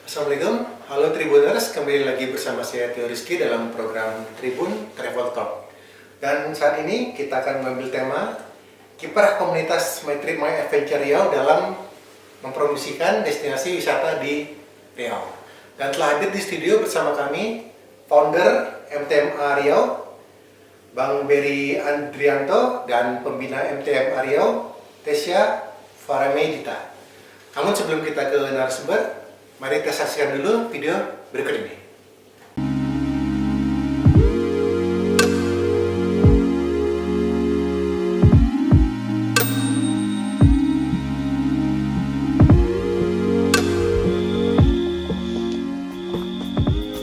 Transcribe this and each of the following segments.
Assalamualaikum, halo Tribuners, kembali lagi bersama saya Tio Rizky dalam program Tribun Travel Talk. Dan saat ini kita akan mengambil tema kiprah komunitas My Trip My Adventure Riau dalam mempromosikan destinasi wisata di Riau. Dan telah hadir di studio bersama kami founder MTMA Riau, Bang Berry Andrianto, dan pembina MTMA Riau, Tesya Faramedita. Namun sebelum kita ke narasumber, mari kita saksikan dulu video berikut ini.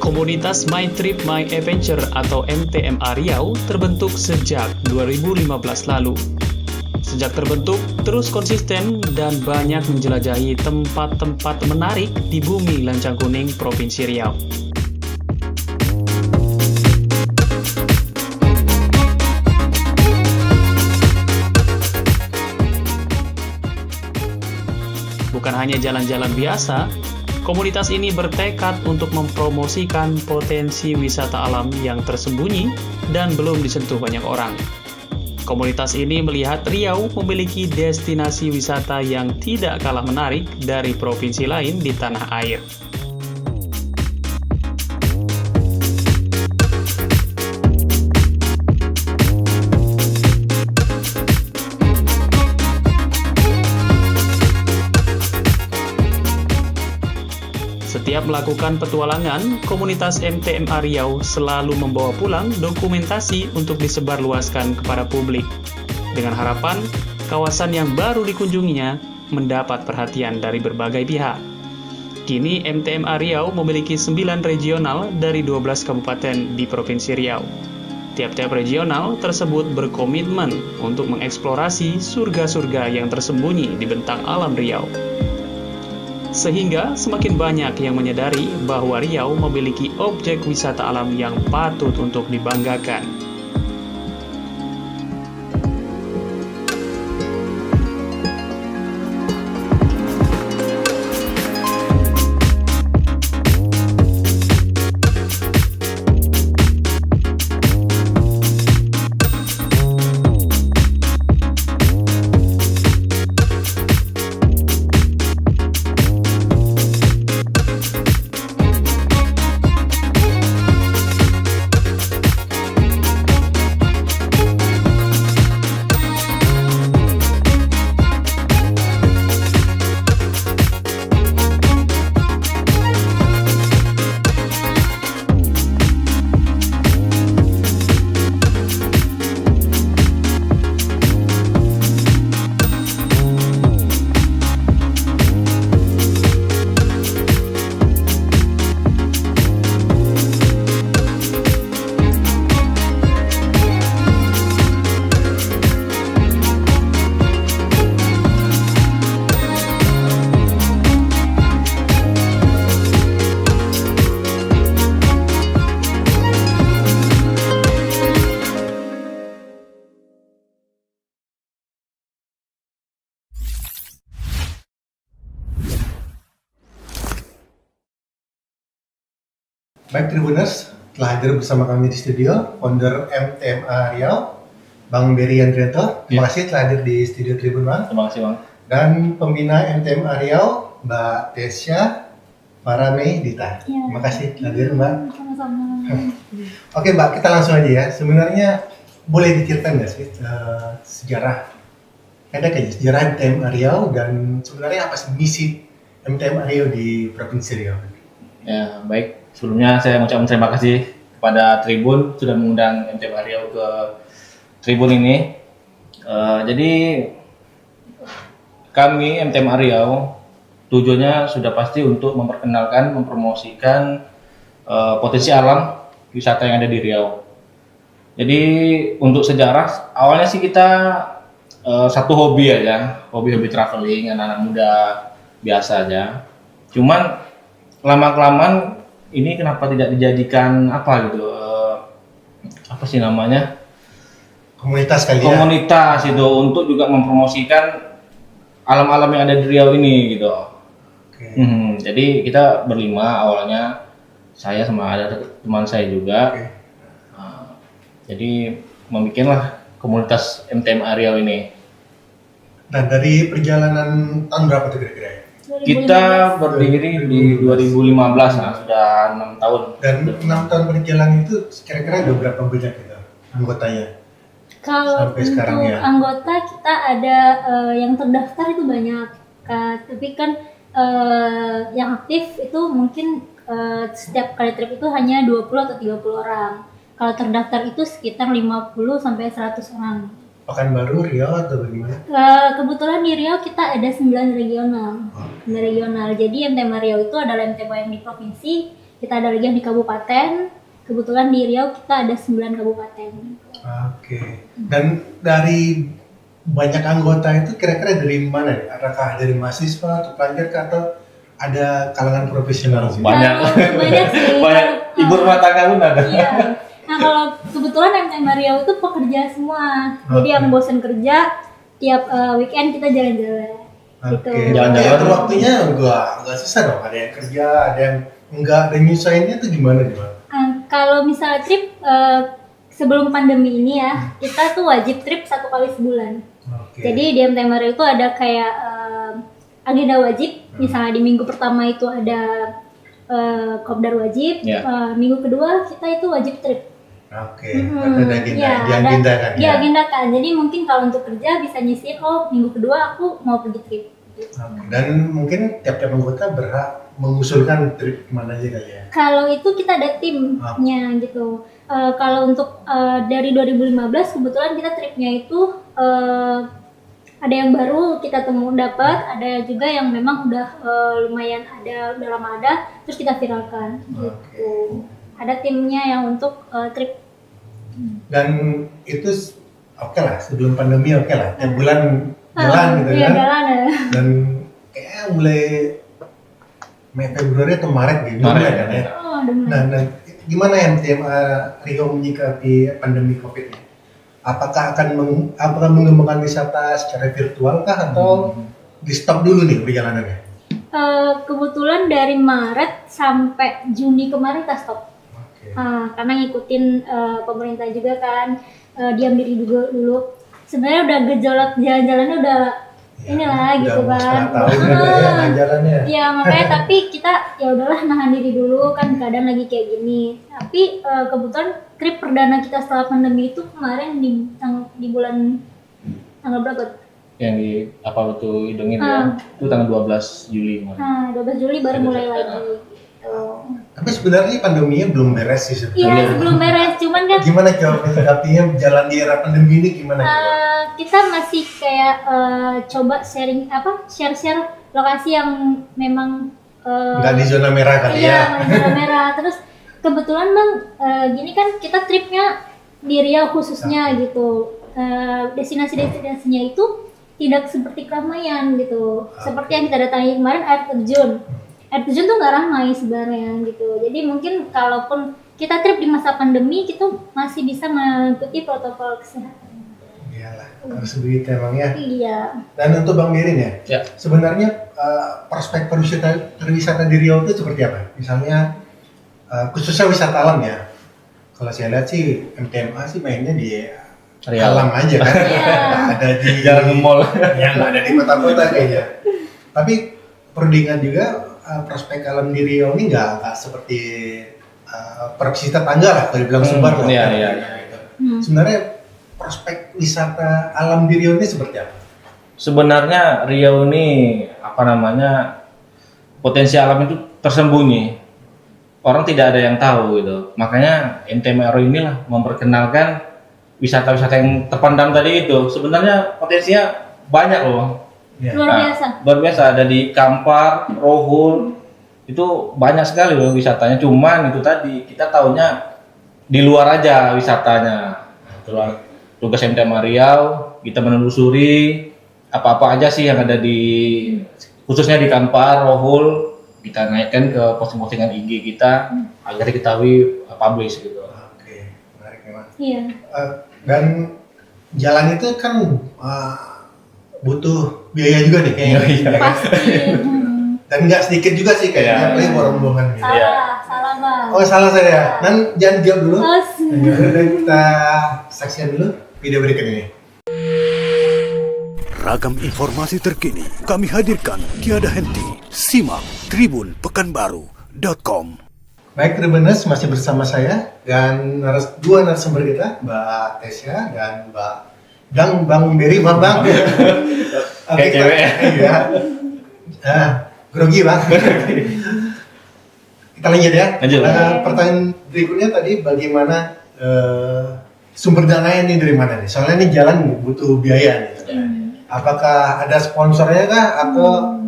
Komunitas My Trip My Adventure atau MTMA Riau terbentuk sejak 2015 lalu. Sejak terbentuk, terus konsisten dan banyak menjelajahi tempat-tempat menarik di bumi Lancang Kuning, Provinsi Riau. Bukan hanya jalan-jalan biasa, komunitas ini bertekad untuk mempromosikan potensi wisata alam yang tersembunyi dan belum disentuh banyak orang. Komunitas ini melihat Riau memiliki destinasi wisata yang tidak kalah menarik dari provinsi lain di tanah air. Setiap melakukan petualangan, komunitas MTMA Riau selalu membawa pulang dokumentasi untuk disebarluaskan kepada publik. Dengan harapan, kawasan yang baru dikunjunginya mendapat perhatian dari berbagai pihak. Kini MTMA Riau memiliki 9 regional dari 12 kabupaten di Provinsi Riau. Tiap-tiap regional tersebut berkomitmen untuk mengeksplorasi surga-surga yang tersembunyi di bentang alam Riau. Sehingga semakin banyak yang menyadari bahwa Riau memiliki objek wisata alam yang patut untuk dibanggakan. Baik Tribuners, telah hadir bersama kami di studio founder MTMA Riau, Bang Berry Andrianto. Terima kasih telah hadir di studio Tribun, Bang. Terima kasih, Bang. Dan pembina MTMA Riau, Mbak Tesya Faramedita. Terima kasih telah hadir, Mbak. Sama-sama. Oke Mbak, kita langsung aja ya. Sebenarnya boleh diceritain nggak sih sejarah, ada kayaknya sejarah MTMA Riau dan sebenarnya apa sih misi MTMA Riau di Provinsi Riau? Ya, baik. Sebelumnya saya mengucapkan terima kasih kepada Tribun sudah mengundang MTMA Riau ke Tribun ini. Jadi kami MTMA Riau tujuannya sudah pasti untuk memperkenalkan, mempromosikan potensi alam wisata yang ada di Riau. Jadi untuk sejarah awalnya sih kita satu hobi aja, hobi traveling, anak-anak muda biasa aja. Cuman lama-kelamaan ini kenapa tidak dijadikan apa gitu, apa sih namanya, komunitas kali ya? Komunitas itu untuk juga mempromosikan alam-alam yang ada di Riau ini gitu. Oke. Jadi kita berlima awalnya, saya sama ada teman saya juga. Oke. Jadi membikinlah komunitas MTMA Riau ini. Nah, dari perjalanan tahun berapa tuh kira-kira ya? Kita berdiri di 2015, nah sudah 6 tahun. Dan 6 tahun berjalan itu kira-kira ada berapa banyak kita anggotanya? Kalau Sampai untuk sekarang ya. anggota kita ada yang terdaftar itu banyak, tapi kan yang aktif itu mungkin setiap kali trip itu hanya 20 atau 30 orang. Kalau terdaftar itu sekitar 50 sampai 100 orang. Pekanbaru, Riau atau bagaimana? Kebetulan di Riau kita ada 9 regional. 9 regional. Jadi MTMA Riau itu adalah MTMA yang di provinsi, kita ada lagi yang di kabupaten. Kebetulan di Riau kita ada 9 kabupaten. Oke. Dan dari banyak anggota itu kira-kira dari mana? Apakah dari mahasiswa atau pelajar atau ada kalangan profesional sih? Banyak. Banyak sih. Banyak ibu rumah tangga pun ada. Iya. Nah kalau kebetulan MTMA Riau itu pekerja semua. Jadi yang bosan kerja tiap weekend kita jalan-jalan. Oke. Gitu. Jalan-jalan. Atur waktunya enggak susah dong. Ada yang kerja, ada yang enggak, dan nyusahinnya tuh gimana? Kalau misalnya trip sebelum pandemi ini ya, kita tuh wajib trip 1 kali sebulan. Oke. Jadi di MTMA Riau itu ada kayak agenda wajib. Misalnya di minggu pertama itu ada kopdar wajib, Ya. Minggu kedua kita itu wajib trip. Oke. Ada agenda, Ya, diagendakan ya. diagendakan. Jadi mungkin kalau untuk kerja bisa nyisir, oh minggu kedua aku mau pergi trip. Oke. Dan mungkin tiap-tiap anggota berhak mengusulkan trip kemana aja kali ya. Kalau itu kita ada timnya gitu. Kalau untuk dari 2015 kebetulan kita tripnya itu ada yang baru kita dapat, ada juga yang memang udah lumayan ada, udah lama ada, terus kita viralkan gitu. Ada timnya yang untuk trip. Dan itu oke lah, sebelum pandemi oke lah. Tiap bulan jalan gitu Iya, kan. jalan ya. Dan kayaknya mulai Mei Februari atau Maret gitu Maret, mulai kan ya. Oh, udah mulai. Nah, gimana MTMA Riau menyikapi pandemi Covid ini? Apakah apakah mengembangkan wisata secara virtual kah atau di stop dulu nih perjalanannya? Kebetulan dari Maret sampai Juni kemarin kita stop. Oke. Karena ngikutin pemerintah juga kan, diam diri dulu. Sebenarnya udah gejolak jalan-jalannya udah inilah gitu kan. Tahu ya jalannya. Ya makanya tapi kita ya udahlah nahan diri dulu kan keadaan lagi kayak gini. Tapi kebetulan trip perdana kita setelah pandemi itu kemarin di bulan tanggal berapa? Yang di apa waktu hidungin ya, itu tanggal 12 Juli kemarin. Nah 12 Juli baru mulai lagi. Gitu. Tapi sebenarnya pandeminya belum beres sih sebenarnya. Iya sebelum beres, cuman kan Gimana coba menyikapinya jalan di era pandemi ini gimana coba? kita masih kayak coba share lokasi yang memang Nggak di zona merah kali iya, ya? di zona merah. Terus kebetulan bang, gini kan kita tripnya di Riau khususnya gitu. Destinasi-destinasinya itu tidak seperti keramaian gitu. Seperti yang kita datangi kemarin air terjun. Air terjun tuh nggak ramai sebenarnya gitu. Jadi mungkin kalaupun kita trip di masa pandemi, kita masih bisa mengikuti protokol kesehatan. Iyalah, harus begitu emang ya. Iya. Dan untuk Bang Gerin ya, Ya. sebenarnya prospek perwisata di Riau itu seperti apa? Misalnya khususnya wisata alam ya. Kalau saya lihat sih MTMA sih mainnya di Riau. alam aja kan. Iya. Nggak ada di Jalan ke mall. Ya nggak ada di kota-kota kayaknya. Tapi perlu diingat juga prospek alam di Riau ini nggak seperti provinsi tetangga lah, kalau dibilang Sumbar lah. Iya, kan, iya. gitu. Sebenarnya prospek wisata alam di Riau ini seperti apa? Sebenarnya Riau ini potensi alam itu tersembunyi. Orang tidak ada yang tahu gitu. Makanya MTMA Riau inilah memperkenalkan wisata-wisata yang terpandang tadi itu. Sebenarnya potensinya banyak loh. Ya. Luar biasa. Luar biasa, ada di Kampar, Rohul, itu banyak sekali loh wisatanya. Cuman itu tadi kita taunya di luar aja wisatanya. Tugas MTMA Riau kita menelusuri apa-apa aja sih yang ada di khususnya di Kampar, Rohul, kita naikkan ke posting-postingan IG kita agar diketahui publish gitu. Oke, menarik memang. Iya. Dan jalan itu kan butuh biaya juga nih kayaknya. Pasti. Dan nggak sedikit juga sih kayaknya, apalagi rombongan gitu. Salah bang. Oh salah saya. Nan jangan jawab dulu. Terus, Dan kita saksikan dulu video berikut ini. Ragam informasi terkini kami hadirkan tiada henti. Simak tribunpekanbaru.com. Baik Tribuners, masih bersama saya dan dua narasumber kita, Mbak Tesya dan Bang Berry, Bang. Kayak cewek. Iya. Grogi Bang. Kita lanjut ya. Lanjut. Pertanyaan berikutnya tadi bagaimana sumber dananya ini dari mana nih? Soalnya ini jalan butuh biaya nih. Apakah ada sponsornya kah atau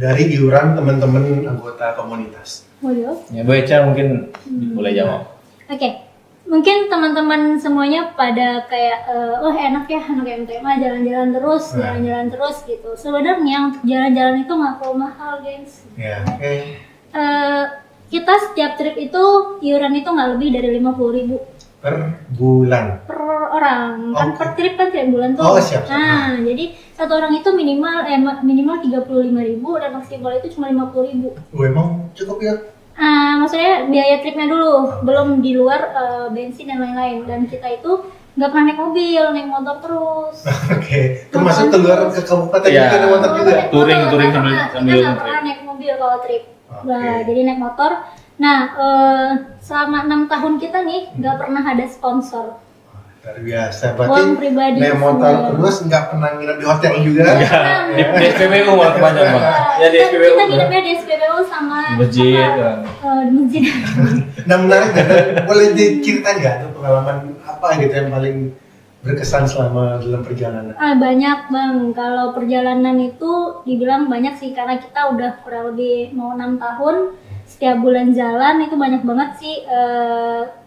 dari iuran teman-teman anggota komunitas? waduh. Ya, Bu Eca mungkin boleh jawab. Oke, mungkin teman-teman semuanya pada kayak, wah enak ya anak MTMA jalan-jalan terus gitu. Sebenarnya untuk jalan-jalan itu nggak perlu mahal, guys. Ya, oke. Kita setiap trip itu iuran itu nggak lebih dari 50.000 Per bulan. per orang, kan Oke. per trip kan tiap bulan tuh. Oh, siap. Nah, jadi satu orang itu minimal 35.000 dan maksimal itu cuma 50.000. Emang cukup ya? Maksudnya biaya tripnya dulu, belum di luar bensin dan lain-lain. Dan kita itu nggak pernah naik mobil, naik motor terus. Oke. Termasuk keluar ke kabupaten Iya. juga ada motor juga. Naik motor, Touring nggak sambil pernah. sambil Kita nggak trip. pernah naik mobil kalau trip. Oke. Nah, jadi naik motor. Nah, selama 6 tahun kita nih nggak pernah ada sponsor. Luar biasa. Uang Berarti pribadi naik motor semua. terus nggak pernah nginep di hotel juga. Ya, di SPBU malah kebanyakan Bang. Ya di SPBU. Kita nginepnya di SPBU sama Masjid, apa, kan. di masjid. Nah menarik dan boleh diceritain nggak tuh pengalaman apa gitu yang paling berkesan selama dalam perjalanan? Banyak bang, kalau perjalanan itu dibilang banyak sih karena kita udah kurang lebih mau 6 tahun. Setiap bulan jalan itu banyak banget sih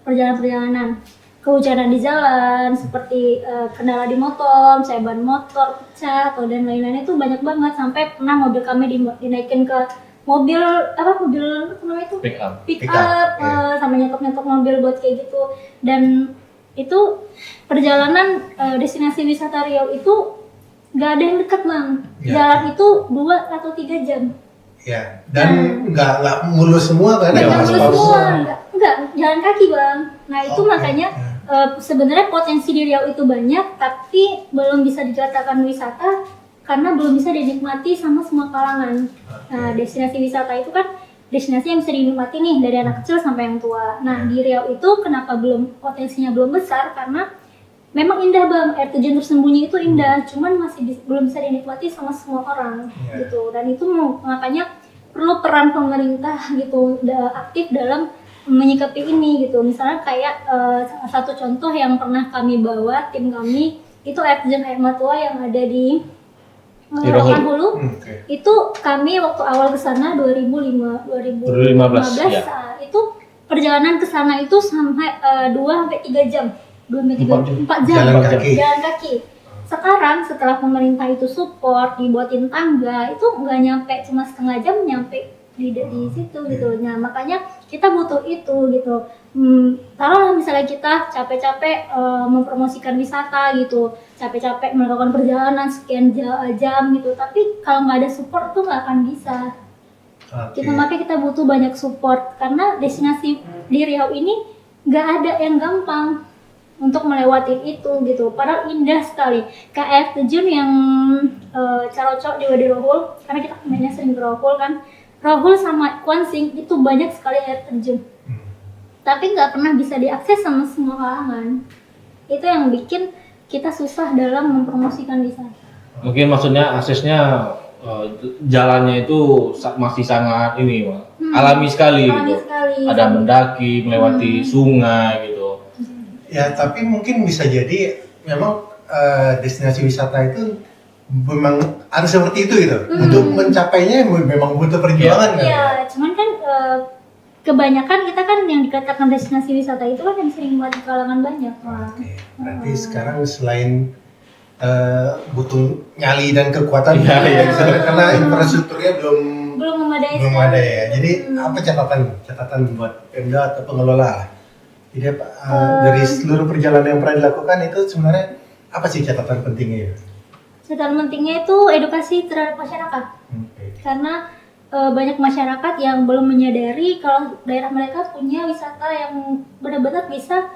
perjalanan-perjalanan. Kehujanan di jalan, seperti kendala di motor, misalnya ban motor pecah atau dan lain-lain itu banyak banget. Sampai pernah mobil kami dinaikin ke mobil apa namanya itu? Pick up. Pick Pick up, up, sama nyetok mobil buat kayak gitu. Dan itu perjalanan destinasi wisata Riau itu nggak ada yang dekat bang. Ya. Jalan itu 2 atau 3 jam. Ya. Dan nggak mulus semua kan? Nggak Nggak mulus mulus semua. nggak jalan kaki bang. Nah itu Oke. makanya sebenarnya potensi di Riau itu banyak, tapi belum bisa dikatakan wisata karena belum bisa dinikmati sama semua kalangan. Nah destinasi wisata itu kan destinasi yang bisa dinikmati nih dari anak kecil sampai yang tua. Nah di Riau itu kenapa potensinya belum besar karena memang indah bang, air terjun tersembunyi itu indah, cuman masih belum bisa dinikmati sama semua orang gitu. Dan itu makanya perlu peran pemerintah gitu aktif dalam menyikapi ini gitu. Misalnya kayak salah satu contoh yang pernah kami bawa tim kami itu air terjun air matua yang ada di Rokan Rokan Hulu. Oke. Itu kami waktu awal ke sana 2015 ya. itu perjalanan ke sana itu sampai 2 sampai 3 jam. 2 sampai 3 jam. 4 jam. Jalan kaki. Jalan kaki. Sekarang setelah pemerintah itu support, dibuatin tangga, itu nggak nyampe cuma setengah jam nyampe di situ gitu. Nah, makanya kita butuh itu gitu. Taruhlah misalnya kita capek-capek mempromosikan wisata gitu, capek-capek melakukan perjalanan sekian jam gitu, tapi kalau nggak ada support tuh nggak akan bisa. Oke. Makanya kita butuh banyak support karena destinasi di Riau ini nggak ada yang gampang untuk melewati itu gitu. Padahal indah sekali. Kayak air terjun yang Carocok di Wadi Rohul, karena kita mainnya sering ke Rohul kan. Rohul sama Kuansing itu banyak sekali air terjun. Tapi nggak pernah bisa diakses sama semua kalangan. Itu yang bikin kita susah dalam mempromosikan wisata. Mungkin maksudnya aksesnya jalannya itu masih sangat ini, Bang. Alami sekali Alami gitu. sekali. Ada mendaki, melewati sungai gitu. Ya tapi mungkin bisa jadi memang destinasi wisata itu memang harus seperti itu gitu. Untuk mencapainya memang butuh perjuangan kan. Iya, cuman kan kebanyakan kita kan yang dikatakan destinasi wisata itu kan yang sering buat di kalangan banyak. Oke. Berarti sekarang selain butuh nyali dan kekuatan Iya, iya. karena infrastrukturnya belum memadai. ada ya. Jadi apa catatan buat Pemda atau pengelola? Jadi dari seluruh perjalanan yang pernah dilakukan itu sebenarnya apa sih catatan pentingnya? Catatan pentingnya itu edukasi terhadap masyarakat. Oke. Karena banyak masyarakat yang belum menyadari kalau daerah mereka punya wisata yang benar-benar bisa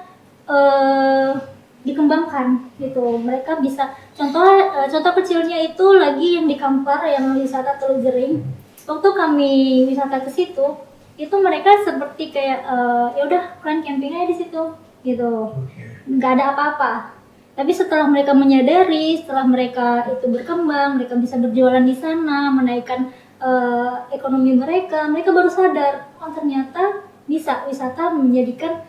dikembangkan gitu. Mereka bisa contoh kecilnya itu lagi yang di Kampar yang wisata Teluk Jering. Waktu kami wisata ke situ, itu mereka seperti kayak ya udah kalian camping aja di situ gitu. Nggak ada apa-apa. Tapi setelah mereka menyadari, setelah mereka itu berkembang, mereka bisa berjualan di sana, menaikkan ekonomi mereka baru sadar, oh ternyata bisa wisata menjadikan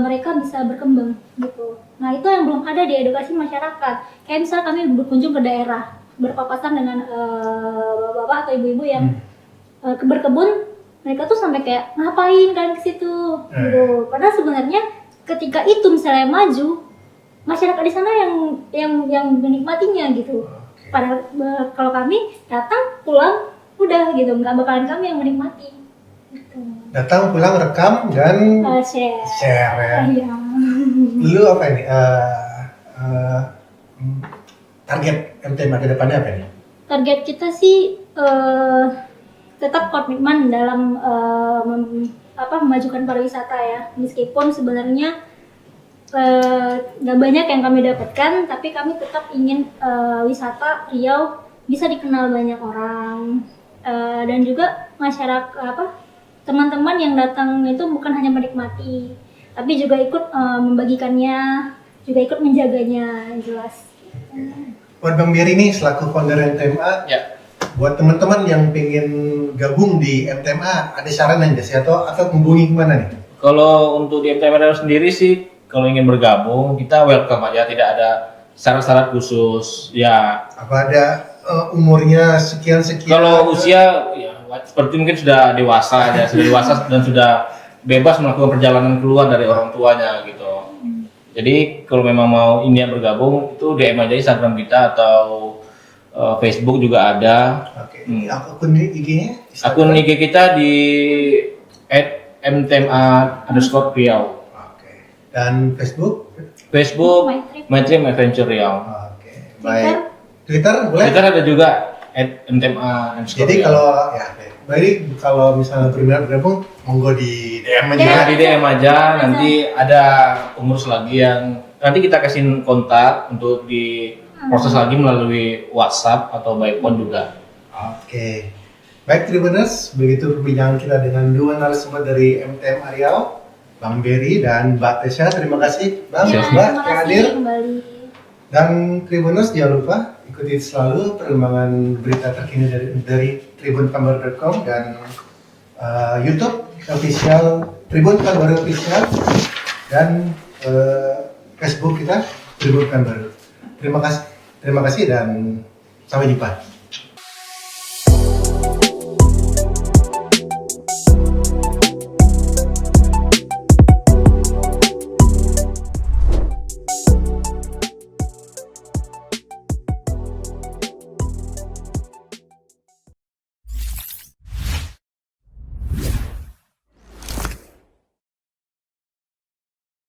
mereka bisa berkembang gitu. Nah itu yang belum ada di edukasi masyarakat. Kayak misalnya kami berkunjung ke daerah, berpapasan dengan bapak-bapak atau ibu-ibu yang berkebun, mereka tuh sampai kayak ngapain kalian ke situ gitu. Padahal sebenarnya ketika itu misalnya maju, masyarakat di sana yang menikmatinya gitu. Padahal kalau kami datang pulang udah gitu, nggak bakalan kami yang menikmati gitu. Datang, pulang, rekam, dan share ya. Iya. Lu apa ini? Target MTMA ke depannya apa ini? Target kita sih tetap komitmen dalam memajukan pariwisata ya. Meskipun sebenarnya nggak banyak yang kami dapatkan, tapi kami tetap ingin wisata Riau bisa dikenal banyak orang, dan juga masyarakat teman-teman yang datang itu bukan hanya menikmati, tapi juga ikut membagikannya, juga ikut menjaganya, yang jelas. Buat Bang Beri nih selaku founder MTMA, Ya. buat teman-teman yang pengen gabung di MTMA, ada saran nggak sih atau menghubungi kemana nih? Kalau untuk di MTMA sendiri sih, kalau ingin bergabung, kita welcome aja, tidak ada syarat-syarat khusus. Ya. Apa ada umurnya sekian-sekian? Kalau usia, ya, seperti mungkin sudah dewasa ya, sudah dewasa dan sudah bebas melakukan perjalanan keluar dari orang tuanya gitu. Jadi kalau memang mau ini yang bergabung, itu DM aja Instagram kita atau Facebook juga ada. Oke. Akun IG-nya? Akun IG kita di @mtma_Riau. Oke. Dan Facebook? Facebook My Dream Adventure Riau. Oke. Baik. Twitter boleh? Twitter ada juga @mtma_Riau. Jadi kalau ya, baik kalau misalnya bergabung, monggo di DM aja. Ya, di DM aja, nanti ada pengurus lagi yang nanti kita kasih kontak untuk di proses lagi melalui WhatsApp atau by phone juga. Oke. Baik Tribuners, begitu perbincangan kita dengan dua narasumber dari MTMA Riau, Bang Beri dan Mbak Tesha. Terima kasih Bang, Ya, Mbak terima yang kasih hadir. kembali. Dan Tribuners jangan lupa ikuti selalu perkembangan berita terkini dari tribunkambar.com dan YouTube official Tribun Kambar official dan Facebook kita Tribun Kambar. Terima kasih dan sampai jumpa.